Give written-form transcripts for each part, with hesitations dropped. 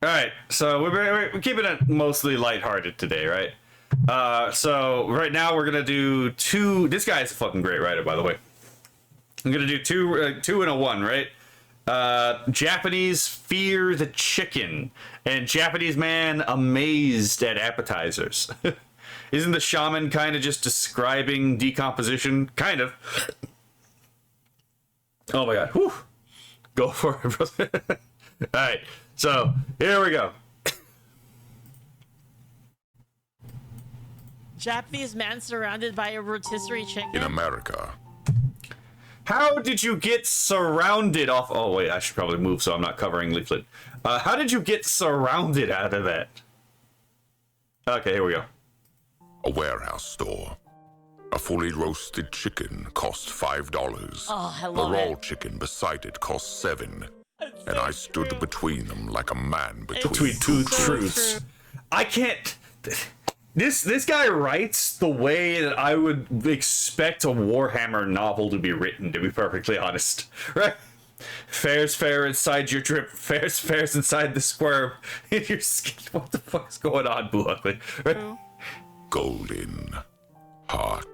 All right, so we're keeping it mostly lighthearted today, right? So right now we're gonna do two. This guy is a fucking great writer, by the way. I'm gonna do two and a one, right? Japanese fear the chicken, and Japanese man amazed at appetizers. Isn't the shaman kind of just describing decomposition? Kind of. Oh my god. Whew. Go for it, brother. All right. So here we go. Japanese man surrounded by a rotisserie chicken. In America, How did you get surrounded off? Oh wait, I should probably move so I'm not covering leaflet. How did you get surrounded out of that? Okay, here we go. a warehouse store. A fully roasted chicken cost $5. Oh, I The love raw it. chicken beside it cost $7. And I stood between them like a man Between two So truths. true. I can't. This guy writes the way that I would expect a Warhammer novel to be written. To be perfectly honest, right? Fair's fair inside your drip. Fair's inside the squirm in your skin. What the fuck is going on, Boo Ugly? Right? golden, hot,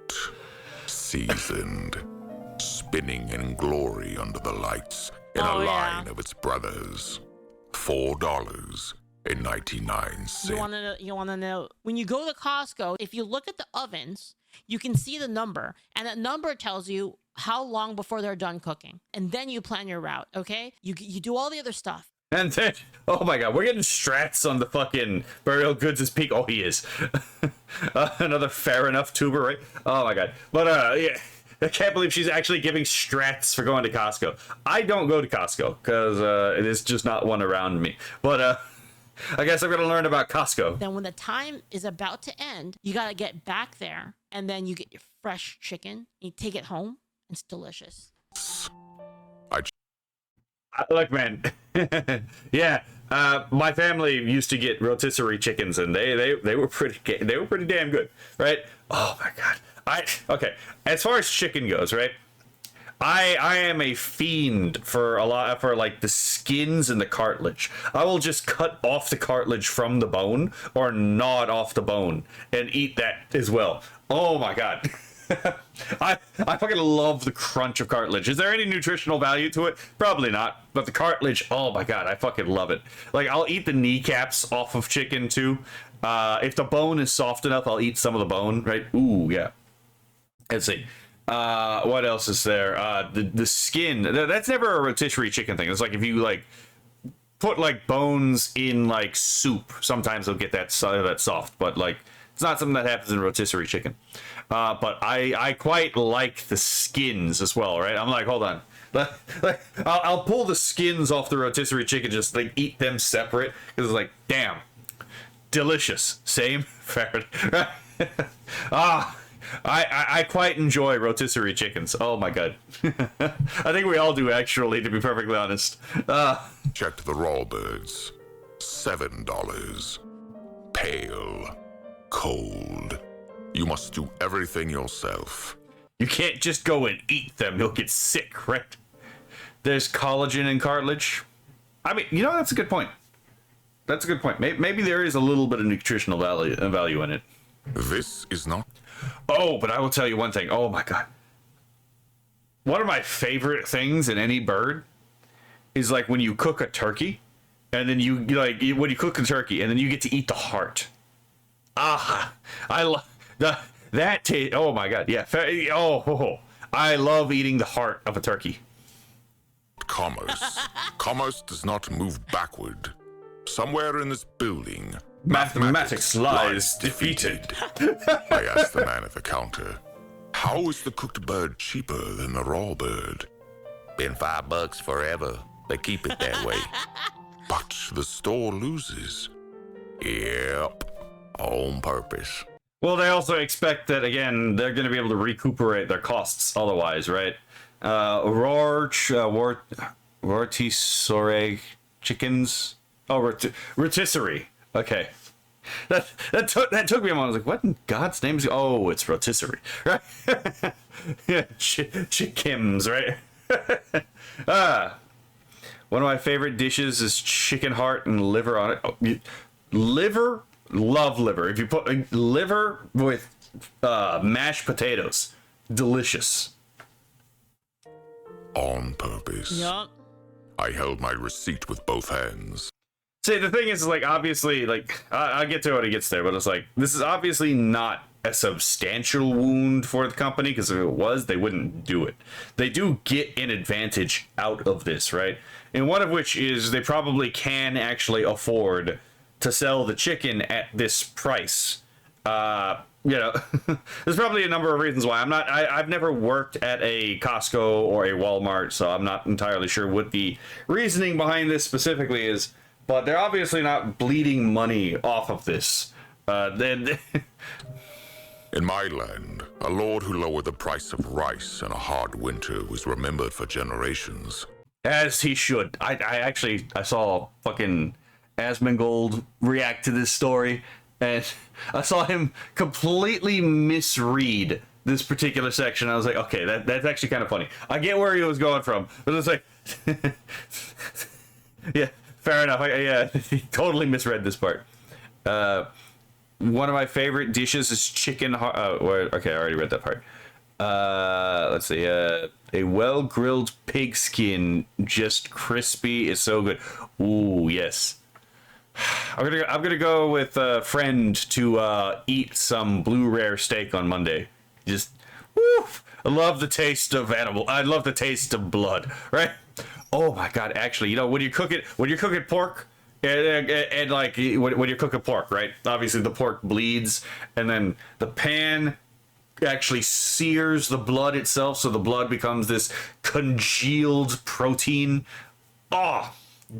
seasoned, spinning in glory under the lights in Oh, a yeah. line of its brothers. $4.99. You wanna know when you go to Costco, if you look at the ovens, you can see the number, and that number tells you how long before they're done cooking, and then you plan your route. Okay, you do all the other stuff. And then, oh my god, we're getting strats on the fucking burial goods as peak. Oh, he is. Another fair enough tuber, right? Oh my god. But, yeah. I can't believe she's actually giving strats for going to Costco. I don't go to Costco, because it is just not one around me. But, I guess I'm going to learn about Costco. Then when the time is about to end, you gotta get back there, and then you get your fresh chicken. You take it home. It's delicious. Look, man. Yeah. My family used to get rotisserie chickens, and they were pretty damn good, right? Oh my god. Okay. As far as chicken goes, right? I am a fiend for like the skins and the cartilage. I will just cut off the cartilage from the bone or gnawed off the bone and eat that as well. Oh my god. I fucking love the crunch of cartilage. Is there any nutritional value to it? Probably not. But the cartilage, oh my god, I fucking love it. Like, I'll eat the kneecaps off of chicken too. If the bone is soft enough, I'll eat some of the bone, right? Ooh, yeah. Let's see. What else is there? The skin. That's never a rotisserie chicken thing. It's like if you like put like bones in like soup, sometimes they'll get that soft. But like it's not something that happens in rotisserie chicken. But I quite like the skins as well, right? I'm like, hold on. I'll pull the skins off the rotisserie chicken, just like eat them separate because it's like, damn, delicious. Same, fair. I quite enjoy rotisserie chickens. Oh my god. I think we all do, actually, to be perfectly honest. checked the raw birds. $7. Pale. Cold. You must do everything yourself. You can't just go and eat them. You'll get sick, right? There's collagen in cartilage. I mean, you know, that's a good point. That's a good point. Maybe there is a little bit of nutritional value in it. This is not Oh, but I will tell you one thing. Oh my god. One of my favorite things in any bird is like when you cook a turkey, and then when you cook a turkey, and then you get to eat the heart. Ah, I love that taste. Oh my god, yeah. I love eating the heart of a turkey. commerce. Commerce does not move backward. Somewhere in this building, Mathematics lies defeated. I asked the man at the counter, how is the cooked bird cheaper than the raw bird? Been $5 forever. They keep it that way. But the store loses. Yep, on purpose. Well, they also expect that, again, they're going to be able to recuperate their costs otherwise, right? Rotisserie chickens. Oh, rotisserie. Okay. That took me a moment. I was like, what in God's name is... Oh, it's rotisserie. Right? Yeah, chickens, right? One of my favorite dishes is chicken heart and liver on it. Oh, liver, love liver. If you put liver with mashed potatoes, delicious. On purpose. Yup. I held my receipt with both hands. See, the thing is, like, obviously, like, I'll get to it when it gets there, but it's like, this is obviously not a substantial wound for the company, because if it was, they wouldn't do it. They do get an advantage out of this, right? And one of which is they probably can actually afford to sell the chicken at this price. You know, there's probably a number of reasons why. I've never worked at a Costco or a Walmart, so I'm not entirely sure what the reasoning behind this specifically is, but they're obviously not bleeding money off of this. Then In my land, a lord who lowered the price of rice in a hard winter was remembered for generations. as he should. I saw fucking Asmongold react to this story, and I saw him completely misread this particular section. I was like, okay, that's actually kind of funny. I get where he was going from, but it's like, yeah, fair enough. Yeah, he totally misread this part. One of my favorite dishes is chicken. Okay, I already read that part. Let's see. A well-grilled pig skin, just crispy, is so good. Ooh, yes. I'm gonna go with a friend to eat some blue rare steak on Monday. Just, woo! I love the taste of animal. I love the taste of blood. Right? Oh my god! Actually, you know, when you're cooking pork, and like when you're cooking pork, right? Obviously, the pork bleeds, and then the pan actually sears the blood itself, so the blood becomes this congealed protein. Oh,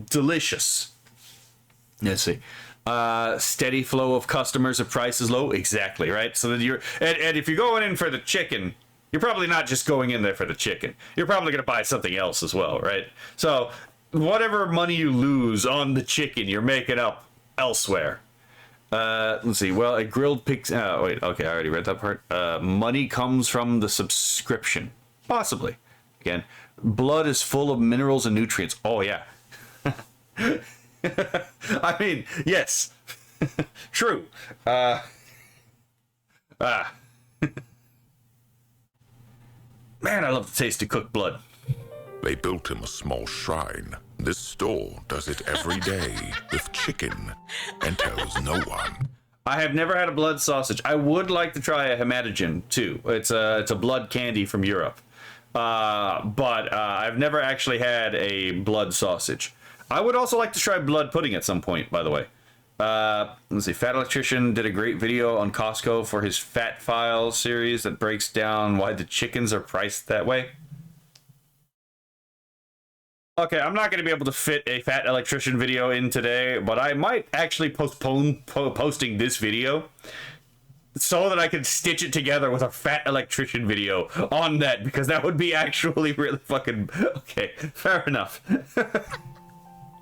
delicious. Let's see. Steady flow of customers if price is low. Exactly, right? So that you're and if you're going in for the chicken, you're probably not just going in there for the chicken. You're probably going to buy something else as well, right? So whatever money you lose on the chicken, you're making up elsewhere. Let's see. Well, a grilled pig. Wait. Okay, I already read that part. Money comes from the subscription. Possibly. Again, blood is full of minerals and nutrients. Oh yeah. I mean, yes. True. Man, I love the taste of cooked blood. They built him a small shrine. This store does it every day with chicken and tells no one. I have never had a blood sausage. I would like to try a hematogen too. It's a blood candy from Europe. But I've never actually had a blood sausage. I would also like to try blood pudding at some point, by the way. Let's see. Fat Electrician did a great video on Costco for his Fat File series that breaks down why the chickens are priced that way. Okay, I'm not going to be able to fit a Fat Electrician video in today, but I might actually postpone posting this video so that I can stitch it together with a Fat Electrician video on that, because that would be actually really fucking... Okay, fair enough.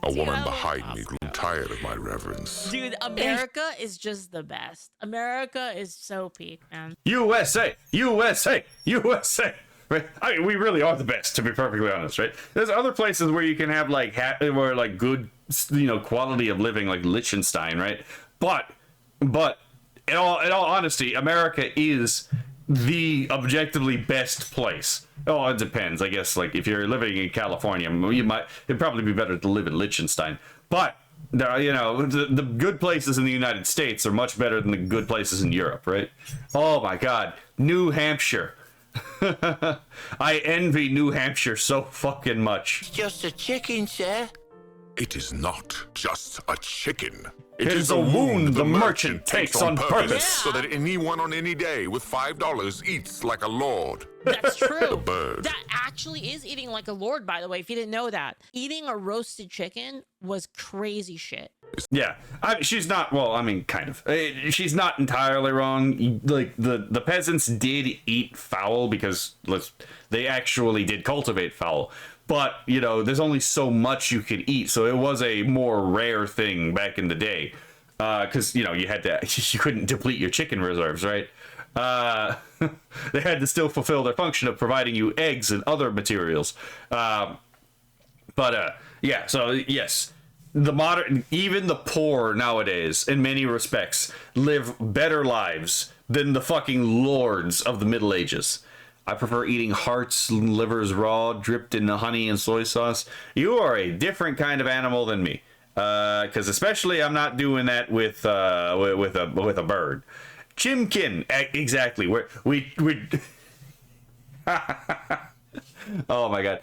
A woman behind me grew tired of my reverence. Dude, America is just the best. America is so peak, man. USA, USA, USA. Right? I mean, we really are the best, to be perfectly honest, right? There's other places where you can have like where like good, you know, quality of living, like Liechtenstein, right? But in all honesty, America is the objectively best place. Oh, it depends, I guess. Like if you're living in California, it'd probably be better to live in Liechtenstein. But you know, the good places in the United States are much better than the good places in Europe, right? Oh my God, New Hampshire. I envy New Hampshire so fucking much. It's just a chicken, sir. It is not just a chicken. It is a wound the merchant takes on purpose. So that anyone on any day with $5 eats like a lord. That's true. The bird. That actually is eating like a lord, by the way, if you didn't know that. Eating a roasted chicken was crazy shit. Yeah, she's not, well, I mean, kind of. She's not entirely wrong. Like, the peasants did eat fowl because they actually did cultivate fowl. But, you know, there's only so much you could eat, so it was a more rare thing back in the day. Because, you know, you couldn't deplete your chicken reserves, right? They had to still fulfill their function of providing you eggs and other materials. Yeah, so yes, even the poor nowadays, in many respects, live better lives than the fucking lords of the Middle Ages. I prefer eating hearts and livers raw, dripped in honey and soy sauce. You are a different kind of animal than me, because especially I'm not doing that with a bird. Chimkin, exactly. We. Oh my god.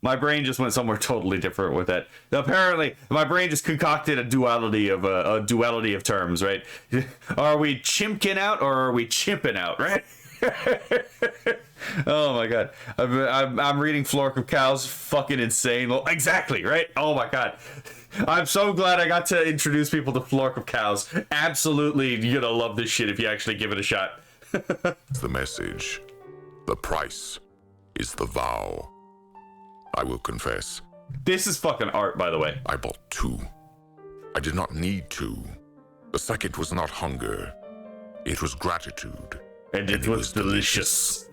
My brain just went somewhere totally different with that. Apparently, my brain just concocted a duality of terms, right? Are we chimkin out or are we chimping out, right? Oh my god. I'm reading Flork of Cows, fucking insane. Well, exactly, right? Oh my god. I'm so glad I got to introduce people to Flork of Cows. Absolutely, you're gonna love this shit if you actually give it a shot. The message. The price is the vow. I will confess. This is fucking art, by the way. I bought 2. I did not need 2. The second was not hunger. It was gratitude. And it was delicious.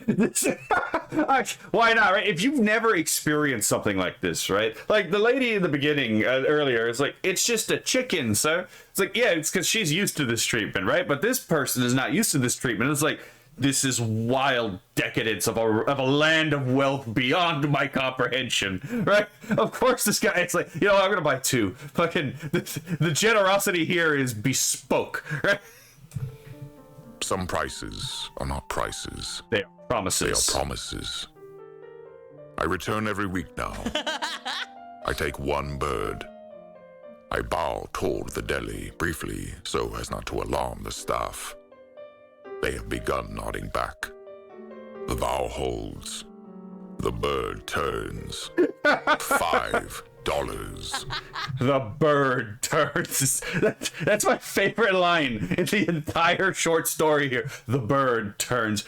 Why not, right? If you've never experienced something like this, right? Like the lady in the beginning earlier is like, it's just a chicken, sir. It's like, yeah, it's because she's used to this treatment, right? But this person is not used to this treatment. It's like, this is wild decadence of a land of wealth beyond my comprehension, right? Of course, this guy, it's like, you know, I'm gonna buy 2. Fucking, the generosity here is bespoke, right? Some prices are not prices. They are promises. They are promises. I return every week now. I take 1 bird. I bow toward the deli briefly so as not to alarm the staff. They have begun nodding back. The vow holds. The bird turns. $5. The bird turns. That's my favorite line in the entire short story here. The bird turns.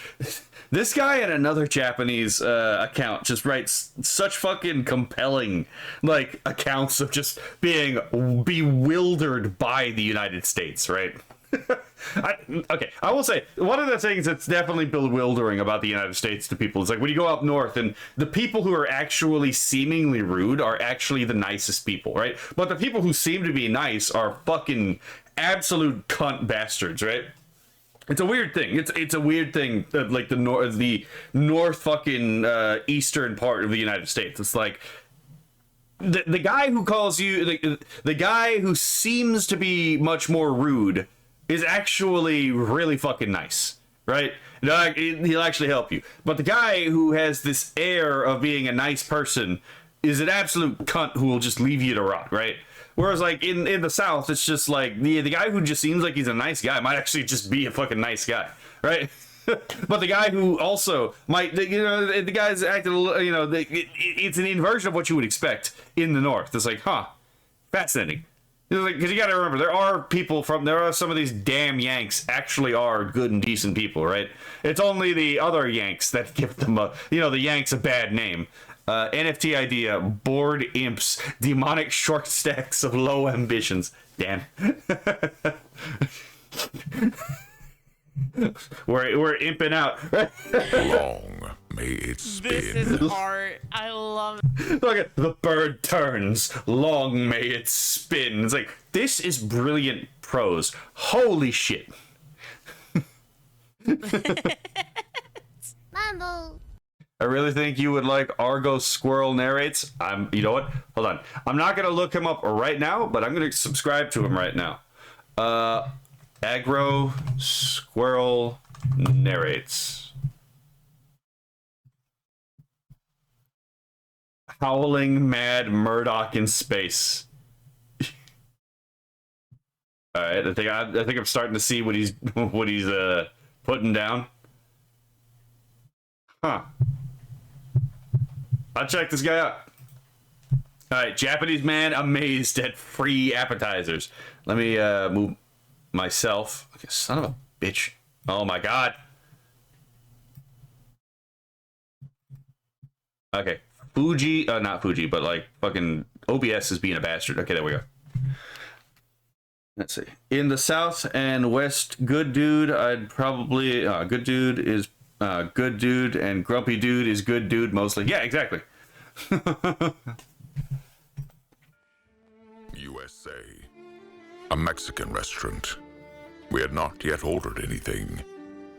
This guy in another Japanese account just writes such fucking compelling like accounts of just being bewildered by the United States, right? I will say one of the things that's definitely bewildering about the United States to people is like when you go up north and the people who are actually seemingly rude are actually the nicest people, right? But the people who seem to be nice are fucking absolute cunt bastards, right? It's a weird thing. It's a weird thing. Like the north fucking eastern part of the United States. It's like the guy who calls you the guy who seems to be much more rude is actually really fucking nice, right? He'll actually help you. But the guy who has this air of being a nice person is an absolute cunt who will just leave you to rot, right? Whereas like in the South, it's just like the guy who just seems like he's a nice guy might actually just be a fucking nice guy, right? But the guy who also might, you know, the guy's acting, you know, it's an inversion of what you would expect in the North. It's like, huh, fascinating. Because you got to remember, there are some of these damn Yanks actually are good and decent people, right? It's only the other Yanks that give them the Yanks a bad name. NFT idea, bored imps, demonic short stacks of low ambitions. Damn. we're imping out. Long may it spin. This is art. I love it. Look at the bird turns. Long may it spin. It's like, this is brilliant prose. Holy shit. Mambo. I really think you would like Argo Squirrel Narrates. You know what? Hold on. I'm not gonna look him up right now, but I'm gonna subscribe to him right now. Agro Squirrel Narrates. Howling Mad Murdoch in Space. All right, I think I'm starting to see what he's putting down. Huh. I'll check this guy out. All right, Japanese man amazed at free appetizers. Let me move myself. Okay, son of a bitch. Oh my god. Okay. Fuji, not Fuji, but like fucking OBS is being a bastard. Okay, there we go. Let's see. In the South and West, good dude, I'd probably, good dude is good dude, and grumpy dude is good dude mostly. Yeah, exactly. USA. A Mexican restaurant. We had not yet ordered anything,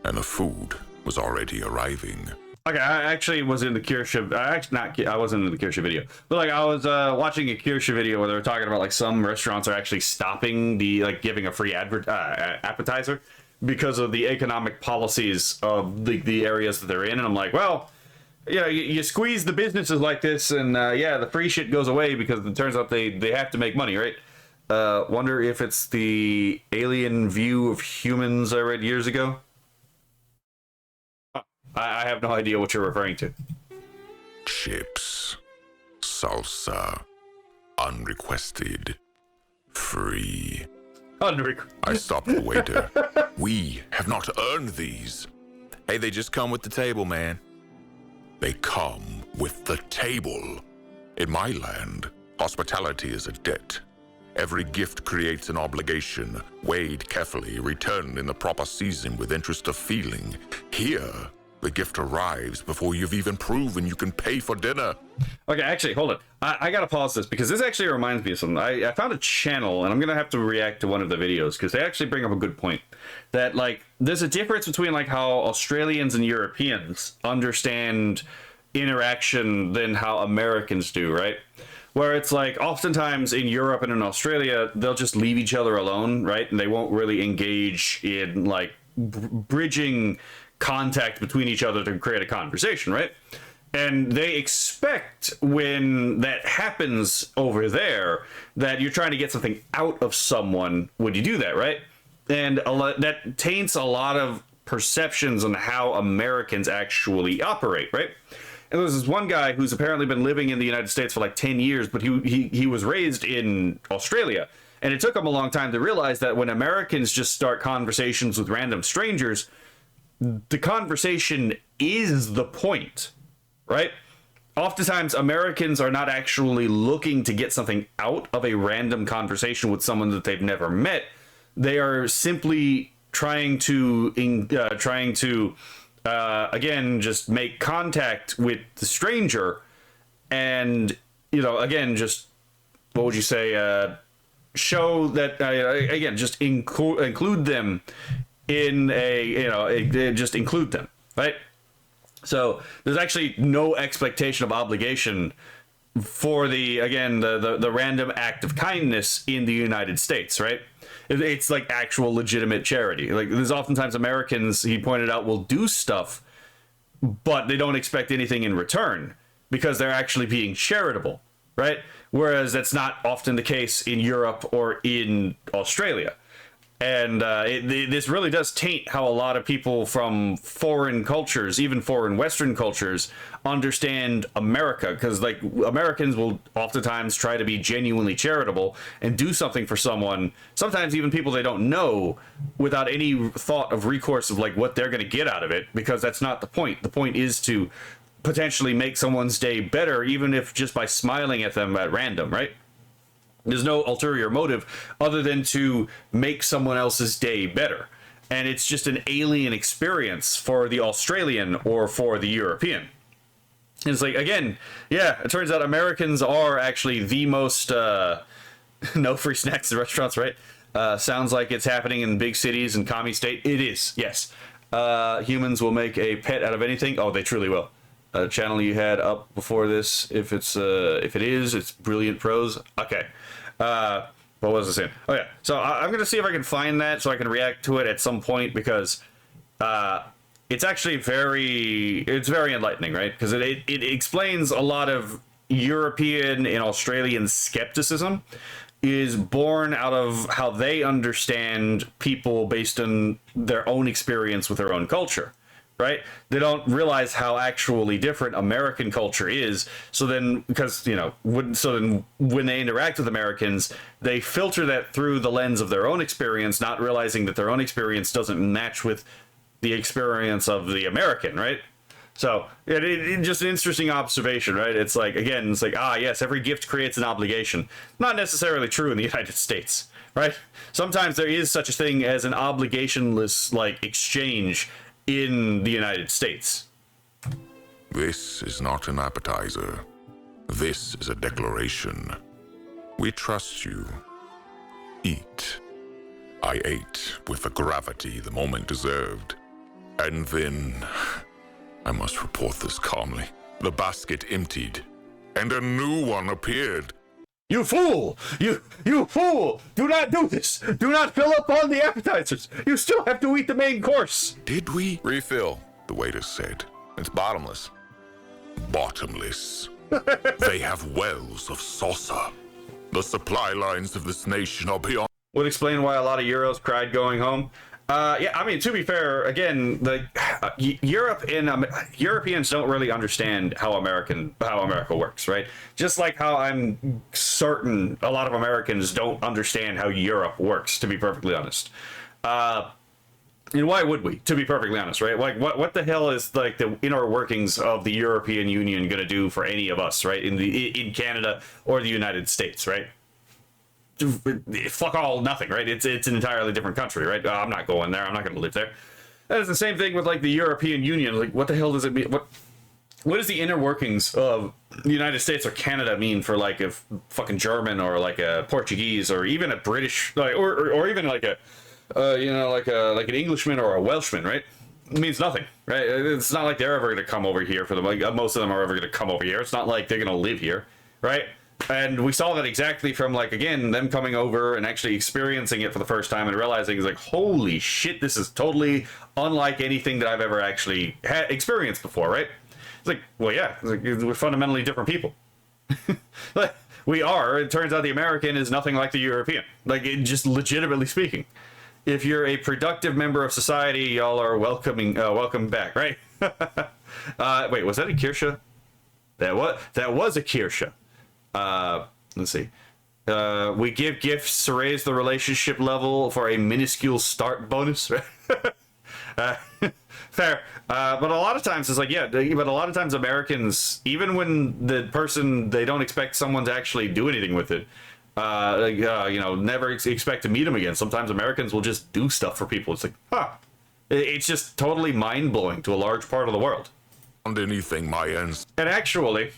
and the food was already arriving. Okay, I actually was in the Kirsche. I wasn't in the Kirsche video, but like I was watching a Kirsche video where they were talking about like some restaurants are actually stopping giving a free appetizer because of the economic policies of the areas that they're in, and I'm like, well, yeah, you squeeze the businesses like this, and yeah, the free shit goes away because it turns out they have to make money, right? Wonder if it's the alien view of humans I read years ago. I have no idea what you're referring to. Chips, salsa, unrequested, free. I stopped the waiter. We have not earned these. Hey, they just come with the table, man. They come with the table. In my land, hospitality is a debt. Every gift creates an obligation, weighed carefully, returned in the proper season with interest of feeling. Here, the gift arrives before you've even proven you can pay for dinner. Okay, actually, hold on. I gotta pause this because this actually reminds me of something. I found a channel, and I'm gonna have to react to one of the videos because they actually bring up a good point. That, like, there's a difference between, like, how Australians and Europeans understand interaction than how Americans do, right? Where it's like, oftentimes in Europe and in Australia, they'll just leave each other alone, right? And they won't really engage in, like, bridging contact between each other to create a conversation, right? And they expect when that happens over there that you're trying to get something out of someone when you do that, right? And that taints a lot of perceptions on how Americans actually operate, right? And there's this one guy who's apparently been living in the United States for like 10 years, but he was raised in Australia. And it took him a long time to realize that when Americans just start conversations with random strangers, the conversation is the point, right? Oftentimes, Americans are not actually looking to get something out of a random conversation with someone that they've never met. They are simply trying to again, just make contact with the stranger, and again, just what would you say? Show that again, just include them in just include them, right? So there's actually no expectation of obligation for the random act of kindness in the United States, right? It's like actual legitimate charity. Like, there's oftentimes Americans, he pointed out, will do stuff, but they don't expect anything in return because they're actually being charitable, right? Whereas that's not often the case in Europe or in Australia. And this really does taint how a lot of people from foreign cultures, even foreign Western cultures, understand America. Because, like, Americans will oftentimes try to be genuinely charitable and do something for someone, sometimes even people they don't know, without any thought of recourse of, like, what they're going to get out of it, because that's not the point. The point is to potentially make someone's day better, even if just by smiling at them at random, right? There's no ulterior motive other than to make someone else's day better. And it's just an alien experience for the Australian or for the European. And it's like, again, yeah, it turns out Americans are actually the most no free snacks in restaurants, right? Sounds like it's happening in big cities and commie state. It is, yes. Humans will make a pet out of anything. Oh, they truly will. Channel you had up before this, if it is, it's Brilliant Prose. Okay. What was I saying? Oh yeah. So I'm gonna see if I can find that so I can react to it at some point, because it's actually very enlightening, right? Because it explains a lot of European and Australian skepticism is born out of how they understand people based on their own experience with their own culture. Right? They don't realize how actually different American culture is. So then, because, when they interact with Americans, they filter that through the lens of their own experience, not realizing that their own experience doesn't match with the experience of the American, right? So it just an interesting observation, right? It's like, again, it's like, yes, every gift creates an obligation. Not necessarily true in the United States, right? Sometimes there is such a thing as an obligationless, like, exchange in the United States. This is not an appetizer. This is a declaration. We trust you. Eat. I ate with the gravity the moment deserved. And then, I must report this calmly, the basket emptied, and a new one appeared. You fool! You fool! Do not do this! Do not fill up on the appetizers! You still have to eat the main course! Did we? Refill, the waiter said. It's bottomless. Bottomless. They have wells of salsa. The supply lines of this nation are beyond. Would explain why a lot of Euros cried going home. Yeah, I mean, to be fair, again, the Europe and Europeans don't really understand how America works, right? Just like how I'm certain a lot of Americans don't understand how Europe works, to be perfectly honest. And why would we, to be perfectly honest, right? Like, what the hell is like the inner workings of the European Union gonna do for any of us, right? In Canada or the United States, right? Fuck all, nothing, right? It's an entirely different country, right? I'm not going there. I'm not going to live there. That is the same thing with like the European Union. Like, what the hell does it mean? What is the inner workings of the United States or Canada mean for like a fucking German or like a Portuguese or even a British, like, or even like a like an Englishman or a Welshman, right? It means nothing, right? It's not like they're ever going to come over here for them. Like, most of them are ever going to come over here. It's not like they're going to live here, right? And we saw that exactly from, like, again, them coming over and actually experiencing it for the first time and realizing, it's like, holy shit, this is totally unlike anything that I've ever actually experienced before, right? It's like, well, yeah, it's like, we're fundamentally different people. Like, we are. It turns out the American is nothing like the European. Like, just legitimately speaking. If you're a productive member of society, y'all are welcome back, right? Wait, was that a Kirsche? That was a Kirsche. Let's see. We give gifts to raise the relationship level for a minuscule start bonus. Fair. But a lot of times it's like, yeah, but a lot of times Americans, even when the person, they don't expect someone to actually do anything with it, never expect to meet them again. Sometimes Americans will just do stuff for people. It's like, it's just totally mind-blowing to a large part of the world. Anything my ends. And actually,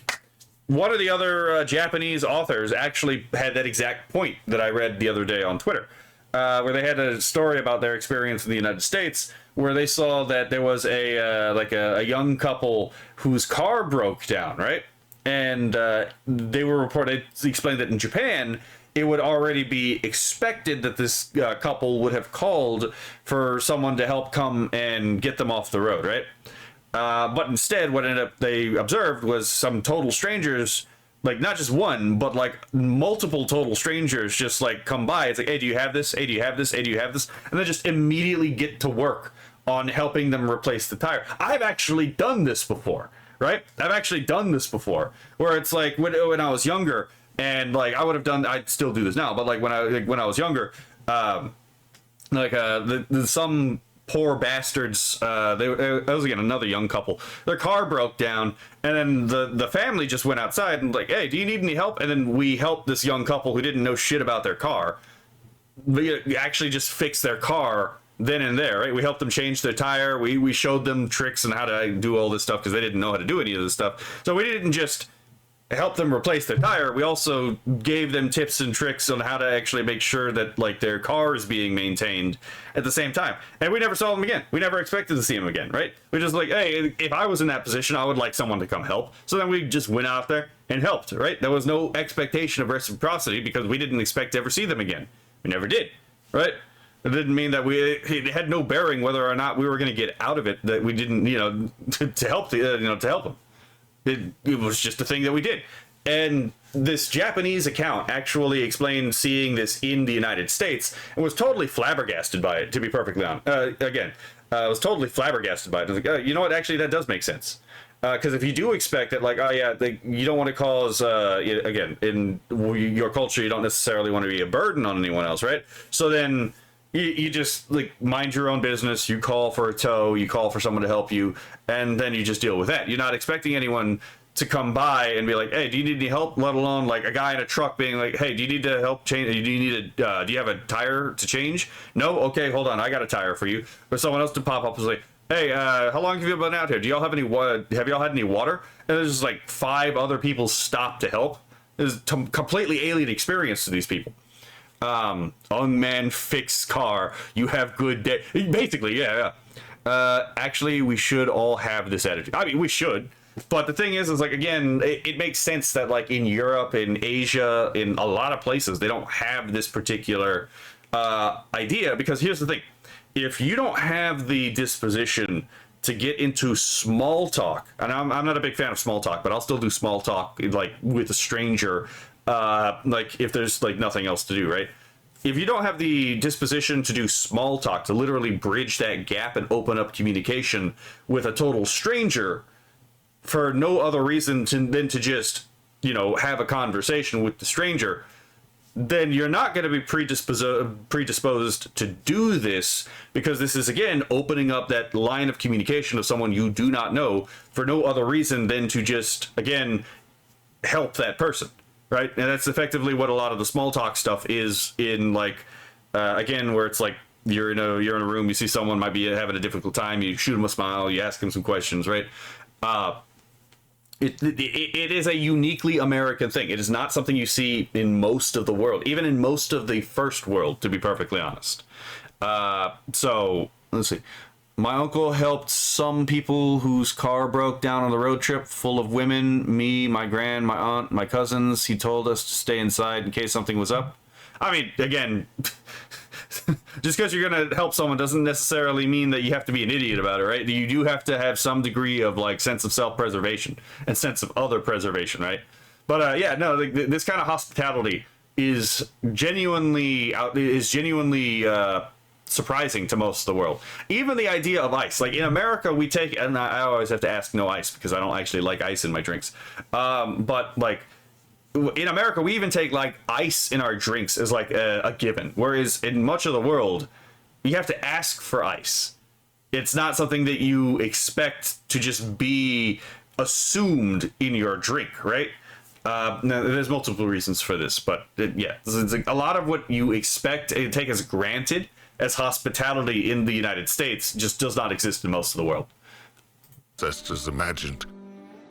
one of the other Japanese authors actually had that exact point that I read the other day on Twitter, where they had a story about their experience in the United States, where they saw that there was a young couple whose car broke down, right? And they were reported, explained that in Japan, it would already be expected that this couple would have called for someone to help come and get them off the road, right? But instead, what they observed was some total strangers, like not just one, but like multiple total strangers just like come by. It's like, hey, do you have this? Hey, do you have this? Hey, do you have this? And then just immediately get to work on helping them replace the tire. I've actually done this before, right? I've actually done this before, where it's like when I was younger, and like I'd still do this now, but like when I was younger, some poor bastards, that was again another young couple, their car broke down, and then the family just went outside and like, hey, do you need any help? And then we helped this young couple who didn't know shit about their car, we actually just fix their car then and there, right? We helped them change their tire, we showed them tricks on how to do all this stuff because they didn't know how to do any of this stuff. So we didn't just help them replace their tire, we also gave them tips and tricks on how to actually make sure that like their car is being maintained at the same time. And we never saw them again. We never expected to see them again, right? We just like, hey, if I was in that position, I would like someone to come help. So then we just went out there and helped, right? There was no expectation of reciprocity because we didn't expect to ever see them again. We never did, right? It didn't mean that it had no bearing whether or not we were going to get out of it, that we didn't, to help to help them. It was just a thing that we did. And this Japanese account actually explained seeing this in the United States and was totally flabbergasted by it, to be perfectly honest. I was totally flabbergasted by it. I was like, you know what, actually that does make sense. Because if you do expect that, like, you don't want to cause, again, in your culture, you don't necessarily want to be a burden on anyone else, right? So then you just, like, mind your own business, you call for a tow, you call for someone to help you, and then you just deal with that. You're not expecting anyone to come by and be like, hey, do you need any help? Let alone, like, a guy in a truck being like, hey, do you need to help change? Do you have a tire to change? No? Okay, hold on, I got a tire for you. Or someone else to pop up and say, hey, how long have you been out here? Do y'all have any water? Have y'all had any water? And there's just like 5 other people stop to help. is a completely alien experience to these people. Unmanned fixed car, you have good day. Basically, yeah. Actually, we should all have this attitude. I mean, we should. But the thing is like, again, it makes sense that like in Europe, in Asia, in a lot of places, they don't have this particular idea. Because here's the thing. If you don't have the disposition to get into small talk, and I'm not a big fan of small talk, but I'll still do small talk like with a stranger, like if there's like nothing else to do, right? If you don't have the disposition to do small talk, to literally bridge that gap and open up communication with a total stranger for no other reason than to just, you know, have a conversation with the stranger, then you're not going to be predisposed to do this, because this is, again, opening up that line of communication of someone you do not know for no other reason than to just, again, help that person, right? And that's effectively what a lot of the small talk stuff is in, like, again, where it's like you're in a room, you see someone might be having a difficult time, you shoot them a smile, you ask them some questions, right? It is a uniquely American thing. It is not something you see in most of the world, even in most of the first world, to be perfectly honest. So, let's see. My uncle helped some people whose car broke down on the road trip, full of women, me, my gran, my aunt, my cousins. He told us to stay inside in case something was up. I mean, again... just because you're going to help someone doesn't necessarily mean that you have to be an idiot about it, right? You do have to have some degree of like sense of self-preservation and sense of other preservation, right? But yeah, no, this kind of hospitality is genuinely surprising to most of the world. Even the idea of ice, like in America, we take, and I always have to ask no ice because I don't actually like ice in my drinks. But like, in America, we even take like ice in our drinks as like a given, whereas in much of the world, you have to ask for ice. It's not something that you expect to just be assumed in your drink, right? Now, there's multiple reasons for this, but yeah, it's like a lot of what you expect and take as granted as hospitality in the United States just does not exist in most of the world. Just as imagined.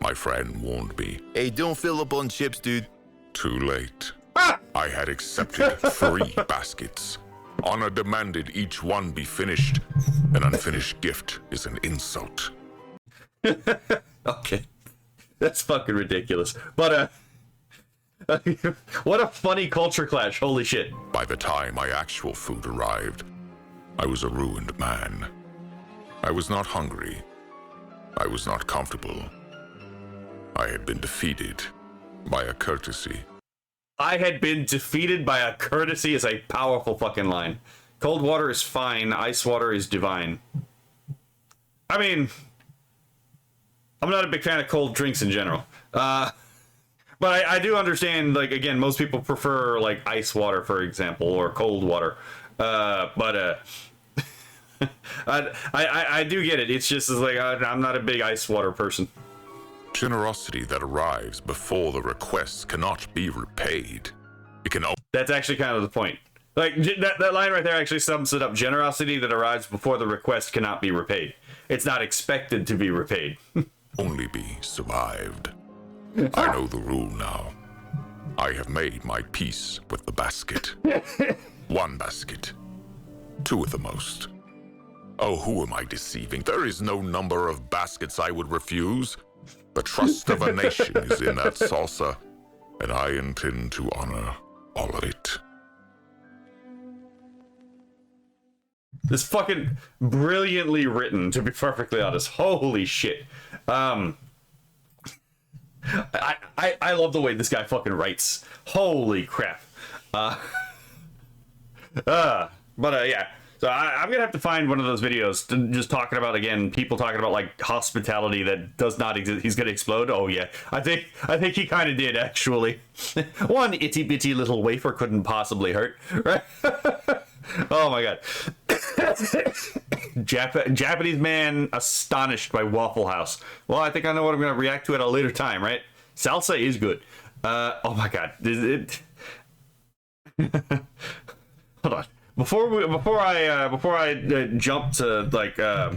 My friend warned me. Hey, don't fill up on chips, dude. Too late. I had accepted 3 baskets. Honor demanded each one be finished. An unfinished gift is an insult. Okay. That's fucking ridiculous. But, what a funny culture clash. Holy shit. By the time my actual food arrived, I was a ruined man. I was not hungry. I was not comfortable. I had been defeated by a courtesy. I had been defeated by a courtesy is a powerful fucking line. Cold water is fine, ice water is divine. I mean, I'm not a big fan of cold drinks in general. But I do understand, like, again, most people prefer, like, ice water, for example, or cold water. I do get it. It's just like, I'm not a big ice water person. Generosity that arrives before the request cannot be repaid. It can. That's actually kind of the point. Like that line right there actually sums it up. Generosity that arrives before the request cannot be repaid. It's not expected to be repaid. Only be survived. I know the rule now. I have made my peace with the basket. 1 basket. 2 at the most. Oh, who am I deceiving? There is no number of baskets I would refuse. The trust of a nation is in that salsa, and I intend to honor all of it. This fucking brilliantly written, to be perfectly honest. Holy shit. I love the way this guy fucking writes. Holy crap. Yeah. So I'm gonna have to find one of those videos just talking about, again, people talking about like hospitality that does not exist. He's gonna explode. Oh yeah, I think he kind of did actually. One itty bitty little wafer couldn't possibly hurt, right? Oh my god. Japanese man astonished by Waffle House. Well, I think I know what I'm gonna react to at a later time, right? Salsa is good. Oh my god. Hold on. Before I jump to like to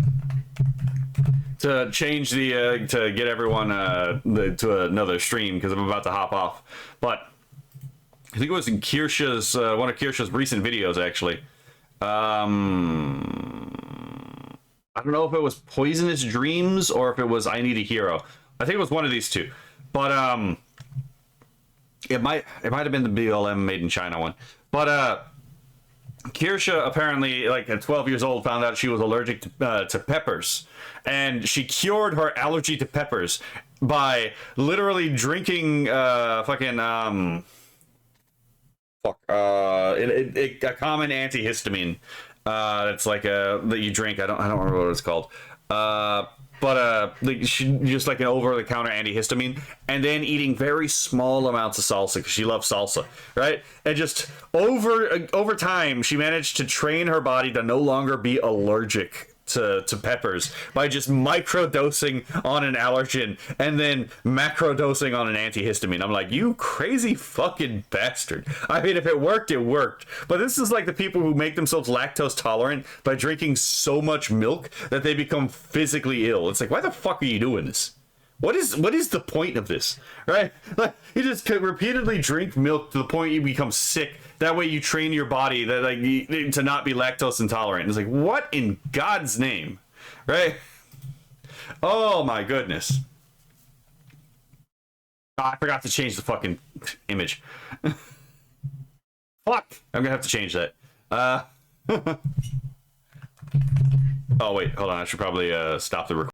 to change the to get everyone to another stream because I'm about to hop off. But I think it was in Kirsha's one of Kirsha's recent videos actually. I don't know if it was Poisonous Dreams or if it was I Need a Hero. I think it was one of these two. But it might have been the BLM Made in China one. But Kirsha apparently, like at 12 years old, found out she was allergic to peppers, and she cured her allergy to peppers by literally drinking a common antihistamine. It's like that you drink. I don't remember what it's called. She just like an over-the-counter antihistamine, and then eating very small amounts of salsa because she loves salsa, right? And just over time, she managed to train her body to no longer be allergic to peppers by just micro-dosing on an allergen and then macro-dosing on an antihistamine. I'm like, you crazy fucking bastard. I mean, if it worked, it worked. But this is like the people who make themselves lactose tolerant by drinking so much milk that they become physically ill. It's like, why the fuck are you doing this? What is the point of this, right? Like, you just repeatedly drink milk to the point you become sick. That way you train your body that to not be lactose intolerant. It's like, what in God's name, right? Oh my goodness. Oh, I forgot to change the fucking image. Fuck. I'm gonna have to change that. Oh wait, hold on. I should probably stop the recording.